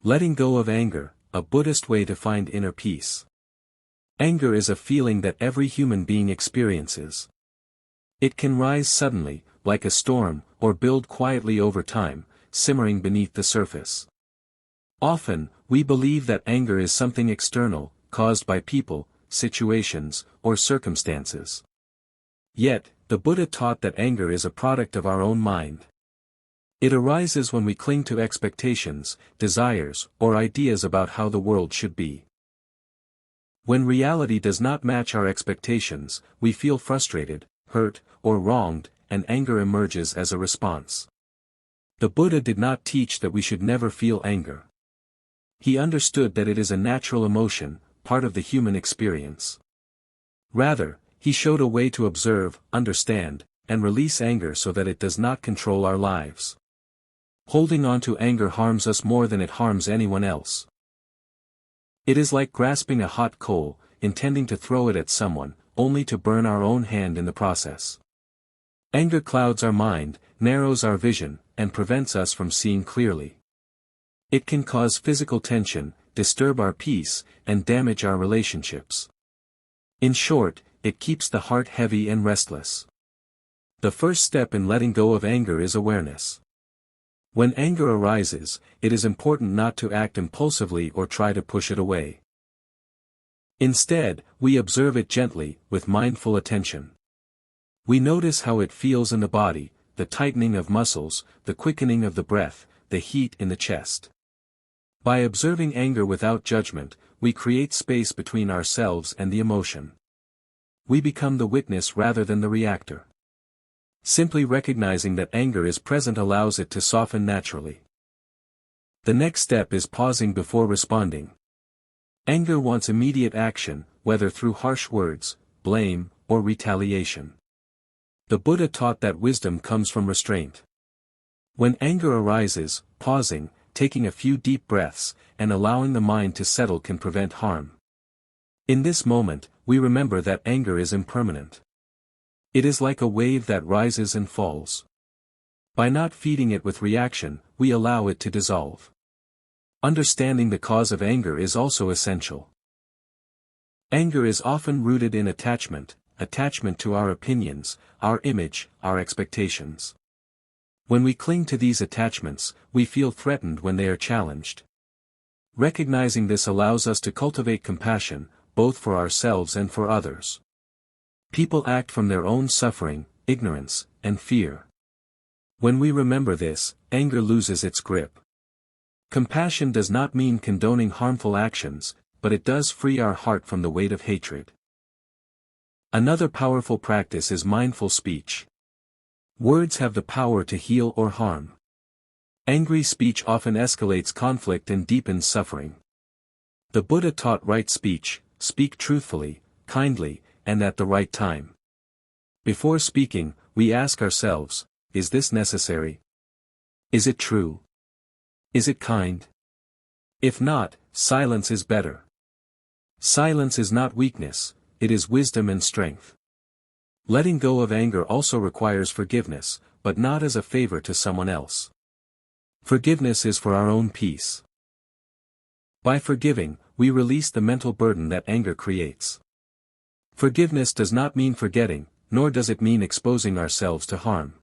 Letting go of anger, a Buddhist way to find inner peace. Anger is a feeling that every human being experiences. It can rise suddenly, like a storm, or build quietly over time, simmering beneath the surface. Often, we believe that anger is something external, caused by people, situations, or circumstances. Yet, the Buddha taught that anger is a product of our own mind. It arises when we cling to expectations, desires, or ideas about how the world should be. When reality does not match our expectations, we feel frustrated, hurt, or wronged, and anger emerges as a response. The Buddha did not teach that we should never feel anger. He understood that it is a natural emotion, part of the human experience. Rather, he showed a way to observe, understand, and release anger so that it does not control our lives. Holding on to anger harms us more than it harms anyone else. It is like grasping a hot coal, intending to throw it at someone, only to burn our own hand in the process. Anger clouds our mind, narrows our vision, and prevents us from seeing clearly. It can cause physical tension, disturb our peace, and damage our relationships. In short, it keeps the heart heavy and restless. The first step in letting go of anger is awareness. When anger arises, it is important not to act impulsively or try to push it away. Instead, we observe it gently, with mindful attention. We notice how it feels in the body, the tightening of muscles, the quickening of the breath, the heat in the chest. By observing anger without judgment, we create space between ourselves and the emotion. We become the witness rather than the reactor. Simply recognizing that anger is present allows it to soften naturally. The next step is pausing before responding. Anger wants immediate action, whether through harsh words, blame, or retaliation. The Buddha taught that wisdom comes from restraint. When anger arises, pausing, taking a few deep breaths, and allowing the mind to settle can prevent harm. In this moment, we remember that anger is impermanent. It is like a wave that rises and falls. By not feeding it with reaction, we allow it to dissolve. Understanding the cause of anger is also essential. Anger is often rooted in attachment to our opinions, our image, our expectations. When we cling to these attachments, we feel threatened when they are challenged. Recognizing this allows us to cultivate compassion, both for ourselves and for others. People act from their own suffering, ignorance, and fear. When we remember this, anger loses its grip. Compassion does not mean condoning harmful actions, but it does free our heart from the weight of hatred. Another powerful practice is mindful speech. Words have the power to heal or harm. Angry speech often escalates conflict and deepens suffering. The Buddha taught right speech: speak truthfully, kindly, and at the right time. Before speaking, we ask ourselves, is this necessary? Is it true? Is it kind? If not, silence is better. Silence is not weakness, it is wisdom and strength. Letting go of anger also requires forgiveness, but not as a favor to someone else. Forgiveness is for our own peace. By forgiving, we release the mental burden that anger creates. Forgiveness does not mean forgetting, nor does it mean exposing ourselves to harm.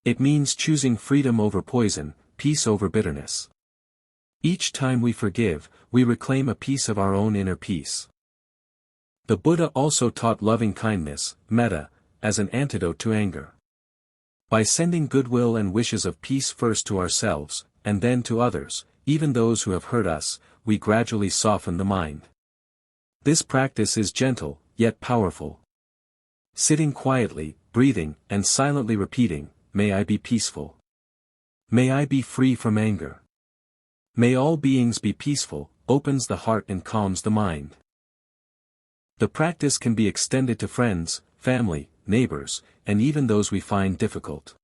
It means choosing freedom over poison, peace over bitterness. Each time we forgive, we reclaim a piece of our own inner peace. The Buddha also taught loving kindness, metta, as an antidote to anger. By sending goodwill and wishes of peace first to ourselves, and then to others, even those who have hurt us, we gradually soften the mind. This practice is gentle, yet powerful. Sitting quietly, breathing, and silently repeating, "May I be peaceful. May I be free from anger. May all beings be peaceful," opens the heart and calms the mind. The practice can be extended to friends, family, neighbors, and even those we find difficult.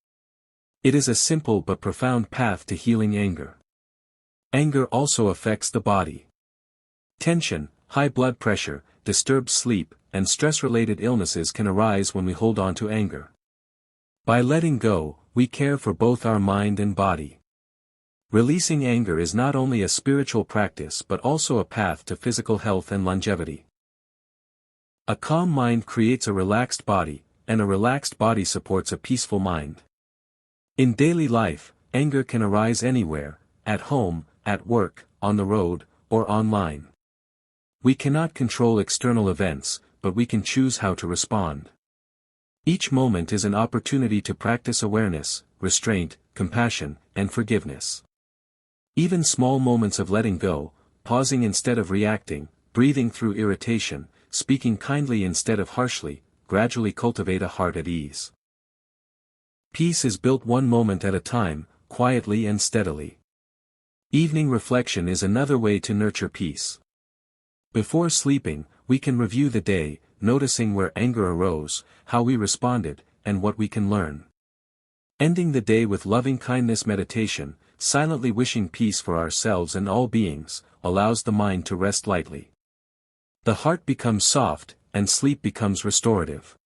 It is a simple but profound path to healing anger. Anger also affects the body. Tension, high blood pressure, disturbed sleep, and stress-related illnesses can arise when we hold on to anger. By letting go, we care for both our mind and body. Releasing anger is not only a spiritual practice but also a path to physical health and longevity. A calm mind creates a relaxed body, and a relaxed body supports a peaceful mind. In daily life, anger can arise anywhere, at home, at work, on the road, or online. We cannot control external events, but we can choose how to respond. Each moment is an opportunity to practice awareness, restraint, compassion, and forgiveness. Even small moments of letting go, pausing instead of reacting, breathing through irritation, speaking kindly instead of harshly, gradually cultivate a heart at ease. Peace is built one moment at a time, quietly and steadily. Evening reflection is another way to nurture peace. Before sleeping, we can review the day, noticing where anger arose, how we responded, and what we can learn. Ending the day with loving-kindness meditation, silently wishing peace for ourselves and all beings, allows the mind to rest lightly. The heart becomes soft, and sleep becomes restorative.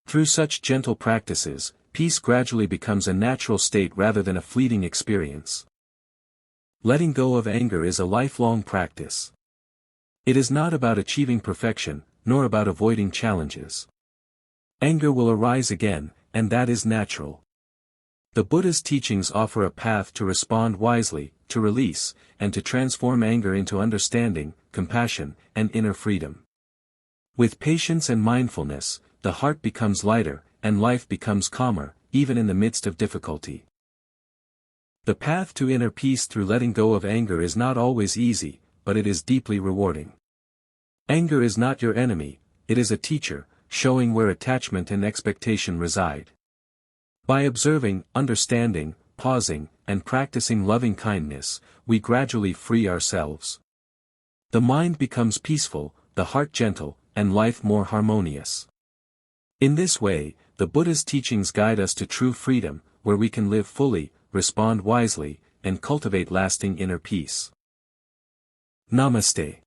Through such gentle practices, peace gradually becomes a natural state rather than a fleeting experience. Letting go of anger is a lifelong practice. It is not about achieving perfection, nor about avoiding challenges. Anger will arise again, and that is natural. The Buddha's teachings offer a path to respond wisely, to release, and to transform anger into understanding, compassion, and inner freedom. With patience and mindfulness, the heart becomes lighter, and life becomes calmer, even in the midst of difficulty. The path to inner peace through letting go of anger is not always easy, but it is deeply rewarding. Anger is not your enemy, it is a teacher, showing where attachment and expectation reside. By observing, understanding, pausing, and practicing loving kindness, we gradually free ourselves. The mind becomes peaceful, the heart gentle, and life more harmonious. In this way, the Buddha's teachings guide us to true freedom, where we can live fully, respond wisely, and cultivate lasting inner peace. Namaste.